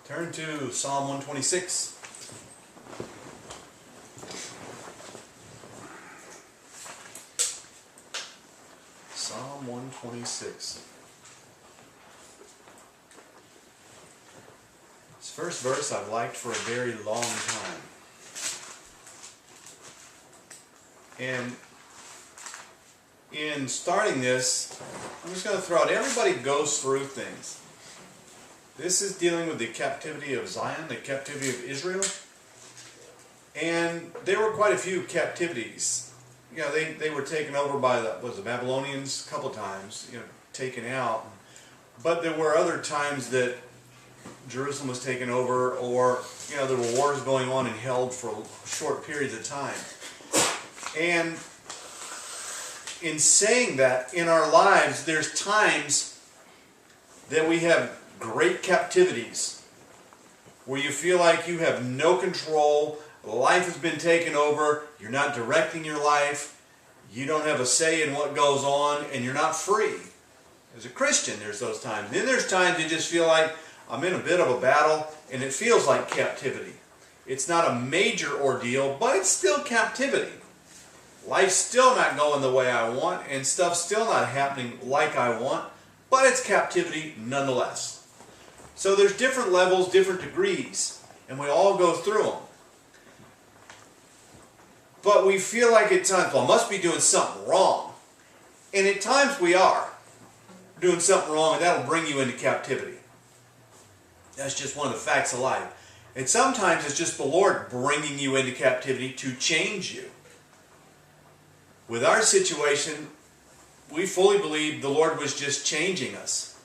Turn to Psalm 126. Psalm 126. This first verse I've liked for a very long time. And in starting this, I'm just going to throw out, everybody goes through things. This is dealing with the captivity of Zion, the captivity of Israel. And there were quite a few captivities. You know, they were taken over by the Babylonians a couple times, taken out. But there were other times that Jerusalem was taken over, or, there were wars going on and held for short periods of time. And in saying that, in our lives, there's times that we have great captivities where you feel like you have no control, life has been taken over, you're not directing your life, you don't have a say in what goes on, and you're not free. As a Christian, there's those times. Then there's times you just feel like I'm in a bit of a battle, and it feels like captivity. It's not a major ordeal, but it's still captivity. Life's still not going the way I want, and stuff's still not happening like I want, but it's captivity nonetheless. So there's different levels, different degrees, and we all go through them. But we feel like at times, well, I must be doing something wrong. And at times we are doing something wrong, and that'll bring you into captivity. That's just one of the facts of life. And sometimes it's just the Lord bringing you into captivity to change you. With our situation, we fully believe the Lord was just changing us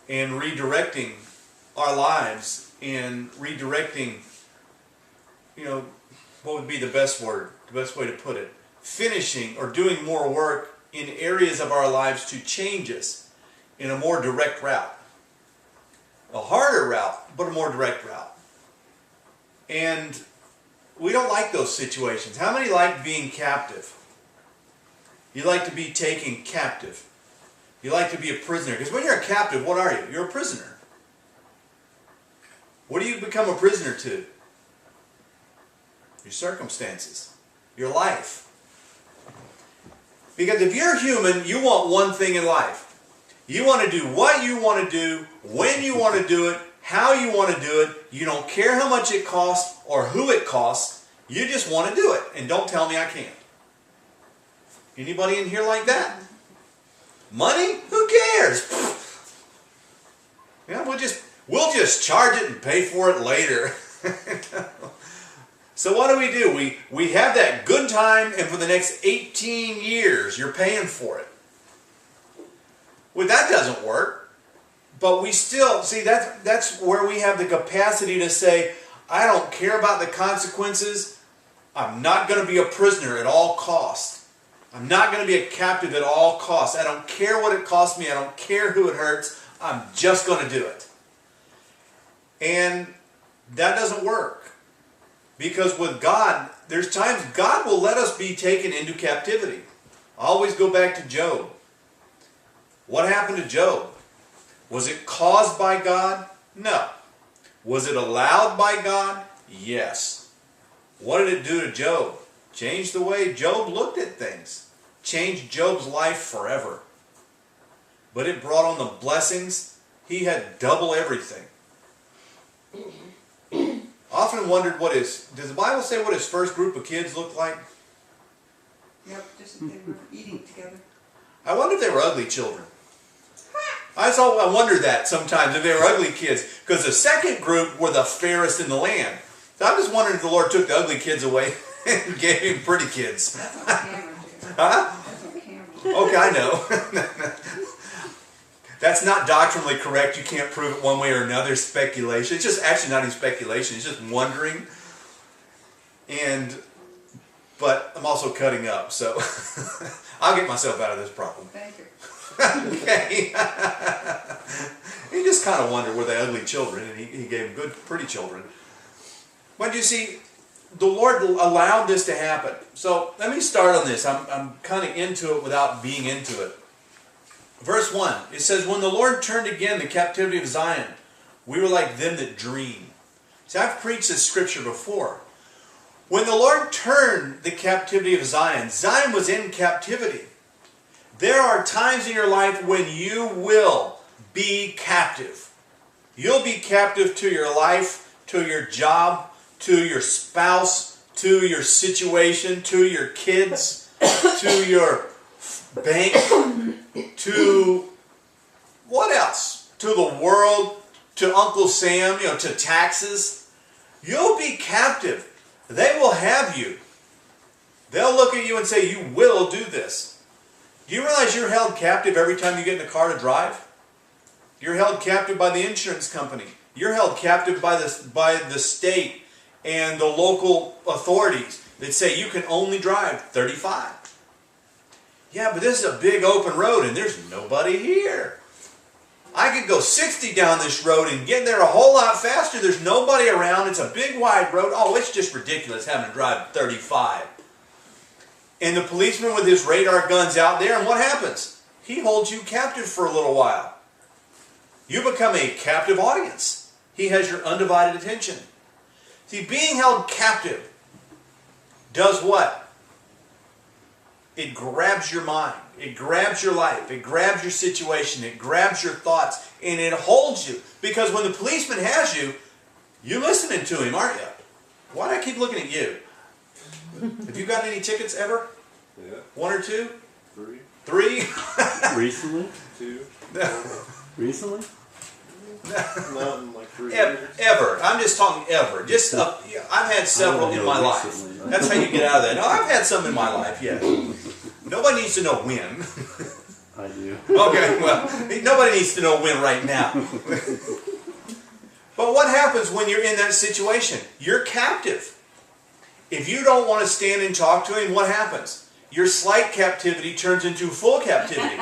and redirecting our lives and redirecting, what would be the best word, the best way to put it? Finishing or doing more work in areas of our lives to change us in a more direct route. A harder route, but a more direct route. And we don't like those situations. How many like being captive? You like to be taken captive. You like to be a prisoner. Because when you're a captive, what are you? You're a prisoner. What do you become a prisoner to? Your circumstances. Your life. Because if you're human, you want one thing in life. You want to do what you want to do, when you want to do it, how you want to do it. You don't care how much it costs or who it costs. You just want to do it. And don't tell me I can't. Anybody in here like that? Money? Who cares? We'll just charge it and pay for it later. So what do? We have that good time, and for the next 18 years you're paying for it. Well, that doesn't work. But we still, see, that's where we have the capacity to say, I don't care about the consequences. I'm not going to be a prisoner at all costs. I'm not going to be a captive at all costs. I don't care what it costs me. I don't care who it hurts. I'm just going to do it. And that doesn't work. Because with God, there's times God will let us be taken into captivity. I always go back to Job. What happened to Job? Was it caused by God? No. Was it allowed by God? Yes. What did it do to Job? Changed the way Job looked at things. Changed Job's life forever. But it brought on the blessings. He had double everything. Often wondered does the Bible say what his first group of kids looked like? Yep, just they were eating together. I wonder if they were ugly children. I wonder that sometimes if they were ugly kids. Because the second group were the fairest in the land. So I'm just wondering if the Lord took the ugly kids away and gave him pretty kids. That's what Cameron did. Huh? That's what Cameron did. Okay, I know. That's not doctrinally correct. You can't prove it one way or another. It's speculation. It's just actually not even speculation. It's just wondering. But I'm also cutting up, so I'll get myself out of this problem. Thank you. Okay. He just kind of wondered, were they ugly children? And he gave them good, pretty children. But you see, the Lord allowed this to happen. So let me start on this. I'm kind of into it without being into it. Verse 1, it says, when the Lord turned again the captivity of Zion, We were like them that dream. See, I've preached this scripture before. When the Lord turned the captivity of Zion, Zion was in captivity. There are times in your life when you will be captive. You'll be captive to your life, to your job, to your spouse, to your situation, to your kids, to your bank, to what else? To the world, to Uncle Sam, to taxes. You'll be captive. They will have you. They'll look at you and say, you will do this. Do you realize you're held captive every time you get in a car to drive? You're held captive by the insurance company. You're held captive by the state and the local authorities that say you can only drive 35. Yeah, but this is a big open road and there's nobody here. I could go 60 down this road and get there a whole lot faster. There's nobody around. It's a big wide road. Oh, it's just ridiculous having to drive 35. And the policeman with his radar guns out there, and what happens? He holds you captive for a little while. You become a captive audience. He has your undivided attention. See, being held captive does what? It grabs your mind. It grabs your life. It grabs your situation. It grabs your thoughts. And it holds you. Because when the policeman has you, you're listening to him, aren't you? Why do I keep looking at you? Have you got any tickets ever? Yeah. 1 or 2? 3. 3? Recently? 2. Recently? Not in like 3 Ever, years. ever. I'm just talking ever. Just I've had several in my life. Recently. That's how you get out of that. No, I've had some in my life, yes. Nobody needs to know when. I do. Okay, well, nobody needs to know when right now. But what happens when you're in that situation? You're captive. If you don't want to stand and talk to him, what happens? Your slight captivity turns into full captivity.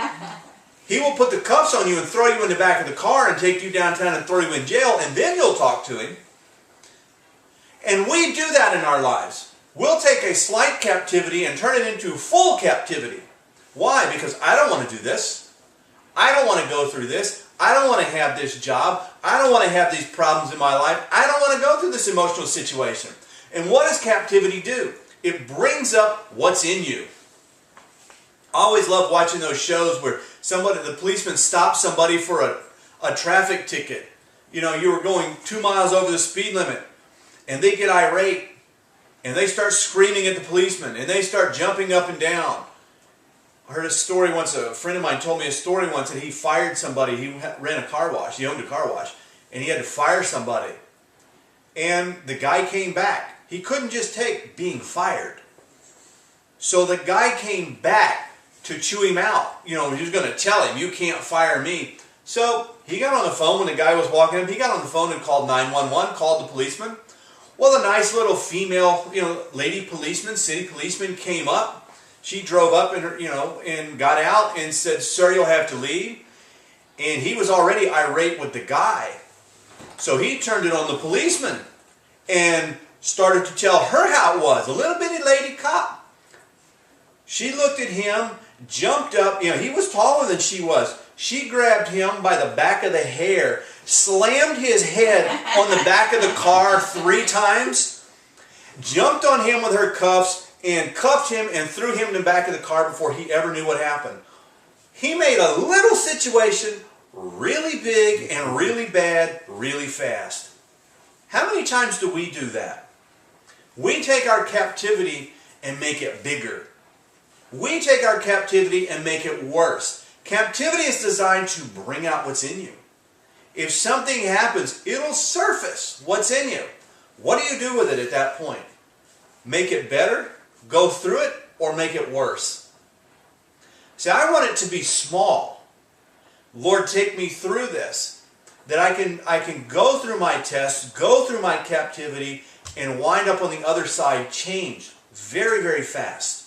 He will put the cuffs on you and throw you in the back of the car and take you downtown and throw you in jail, and then you'll talk to him. And we do that in our lives. We'll take a slight captivity and turn it into full captivity. Why? Because I don't want to do this. I don't want to go through this. I don't want to have this job. I don't want to have these problems in my life. I don't want to go through this emotional situation. And what does captivity do? It brings up what's in you. I always love watching those shows where the policeman stops somebody for a traffic ticket. You were going 2 miles over the speed limit, and they get irate, and they start screaming at the policeman, and they start jumping up and down. I heard a story once, a friend of mine told me a story once that he fired somebody. He ran a car wash, he owned a car wash, and he had to fire somebody. And the guy came back. He couldn't just take being fired. So the guy came back to chew him out. He was going to tell him, you can't fire me. So he got on the phone when the guy was walking up. He got on the phone and called 911, called the policeman. Well, the nice little female, lady policeman, city policeman came up. She drove up and got out and said, sir, you'll have to leave. And he was already irate with the guy. So he turned it on the policeman and started to tell her how it was. A little bitty lady cop. She looked at him, jumped up. He was taller than she was. She grabbed him by the back of the hair, slammed his head on the back of the car 3 times, jumped on him with her cuffs, and cuffed him and threw him in the back of the car before he ever knew what happened. He made a little situation really big and really bad really fast. How many times do we do that? We take our captivity and make it bigger. We take our captivity and make it worse. Captivity is designed to bring out what's in you. If something happens, it'll surface what's in you. What do you do with it at that point? Make it better, go through it, or make it worse? See, I want it to be small. Lord, take me through this. That I can go through my tests, go through my captivity, and wind up on the other side changed very, very fast.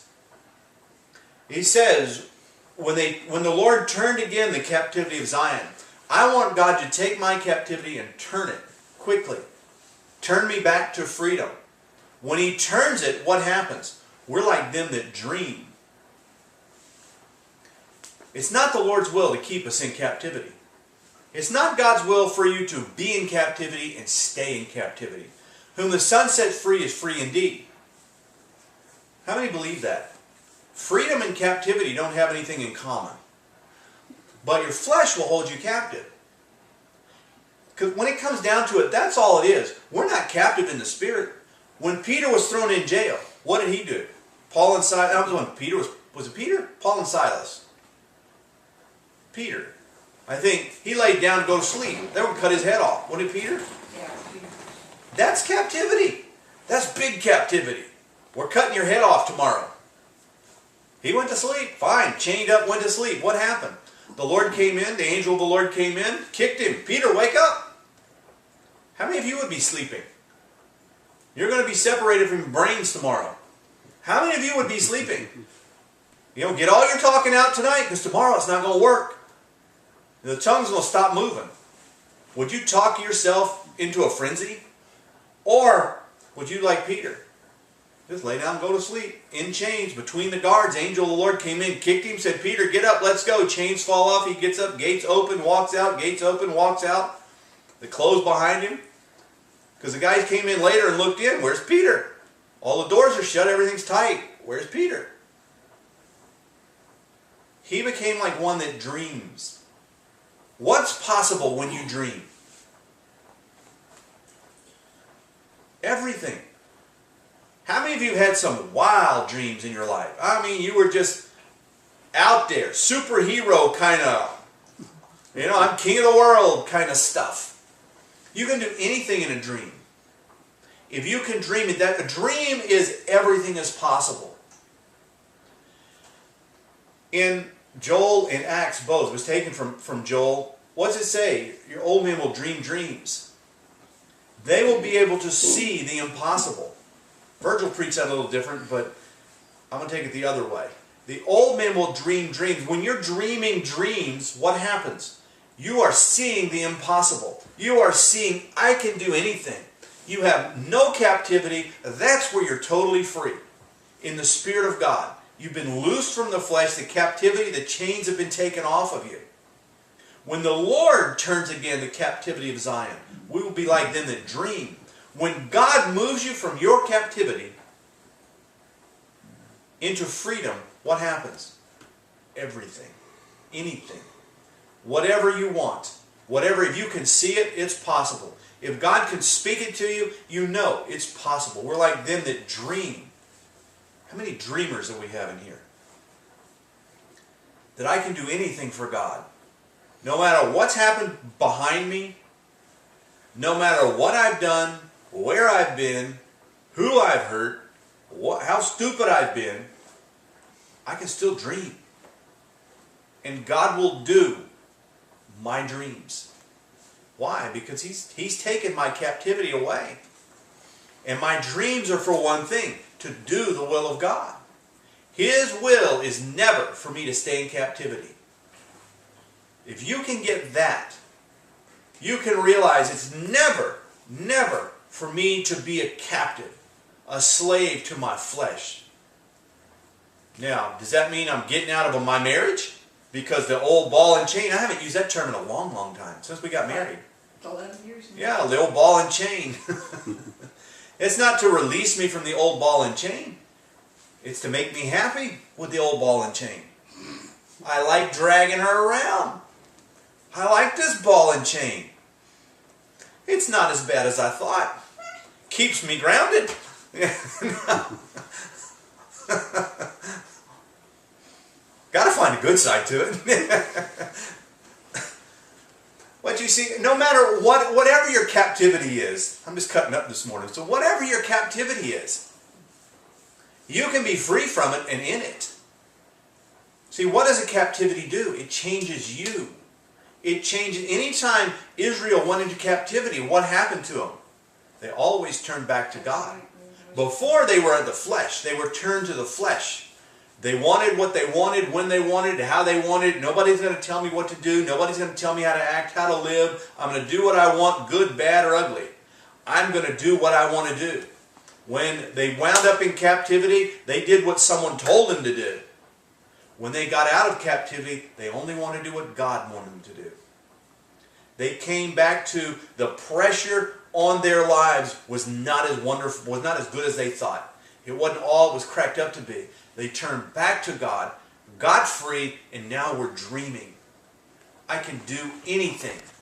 He says, when the Lord turned again the captivity of Zion, I want God to take my captivity and turn it quickly. Turn me back to freedom. When He turns it, what happens? We're like them that dream. It's not the Lord's will to keep us in captivity. It's not God's will for you to be in captivity and stay in captivity. Whom the Son sets free is free indeed. How many believe that? Freedom and captivity don't have anything in common. But your flesh will hold you captive. Because when it comes down to it, that's all it is. We're not captive in the spirit. When Peter was thrown in jail, what did he do? Paul and Silas, that was when Peter was it Peter? Paul and Silas. Peter. I think he laid down to go to sleep. They would cut his head off. What did Peter? Yeah, Peter. That's captivity. That's big captivity. We're cutting your head off tomorrow. He went to sleep. Fine. Chained up, went to sleep. What happened? The Lord came in. The angel of the Lord came in. Kicked him. Peter, wake up. How many of you would be sleeping? You're going to be separated from your brains tomorrow. How many of you would be sleeping? Get all your talking out tonight because tomorrow it's not going to work. The tongue's going to stop moving. Would you talk yourself into a frenzy? Or would you, like Peter, just lay down and go to sleep? In chains, between the guards, angel of the Lord came in, kicked him, said, Peter, get up, let's go. Chains fall off, he gets up, gates open, walks out, gates open, walks out. The clothes behind him. Because the guys came in later and looked in. Where's Peter? All the doors are shut, everything's tight. Where's Peter? He became like one that dreams. What's possible when you dream? Everything. How many of you had some wild dreams in your life? I mean, you were just out there, superhero kind of, I'm king of the world kind of stuff. You can do anything in a dream. If you can dream it, that a dream is everything is possible. In Joel and Acts both, it was taken from Joel. What does it say? Your old men will dream dreams. They will be able to see the impossible. Virgil preached that a little different, but I'm going to take it the other way. The old men will dream dreams. When you're dreaming dreams, what happens? You are seeing the impossible. You are seeing, I can do anything. You have no captivity. That's where you're totally free. In the Spirit of God. You've been loosed from the flesh, the captivity, the chains have been taken off of you. When the Lord turns again the captivity of Zion, we will be like them that dream. When God moves you from your captivity into freedom, what happens? Everything. Anything. Whatever you want. Whatever, if you can see it, it's possible. If God can speak it to you, you know it's possible. We're like them that dream. How many dreamers do we have in here? That I can do anything for God. No matter what's happened behind me, no matter what I've done, where I've been, who I've hurt, how stupid I've been, I can still dream. And God will do my dreams. Why? Because He's taken my captivity away. And my dreams are for one thing, to do the will of God. His will is never for me to stay in captivity. If you can get that, you can realize it's never, never for me to be a captive, a slave to my flesh. Now, does that mean I'm getting out of my marriage? Because the old ball and chain, I haven't used that term in a long, long time, since we got married. 11 years now. Yeah, the old ball and chain. It's not to release me from the old ball and chain. It's to make me happy with the old ball and chain. I like dragging her around. I like this ball and chain. It's not as bad as I thought. Keeps me grounded. Got to find a good side to it. But you see, no matter whatever your captivity is, I'm just cutting up this morning, so whatever your captivity is, you can be free from it and in it. See, what does a captivity do? It changes you. It changes. Anytime Israel went into captivity, what happened to them? They always turned back to God. Before they were in the flesh, they were turned to the flesh. They wanted what they wanted, when they wanted, how they wanted. Nobody's going to tell me what to do. Nobody's going to tell me how to act, how to live. I'm going to do what I want, good, bad, or ugly. I'm going to do what I want to do. When they wound up in captivity, they did what someone told them to do. When they got out of captivity, they only wanted to do what God wanted them to do. They came back to the pressure on their lives was not as wonderful, was not as good as they thought. It wasn't all it was cracked up to be. They turned back to God, got free, and now we're dreaming. I can do anything.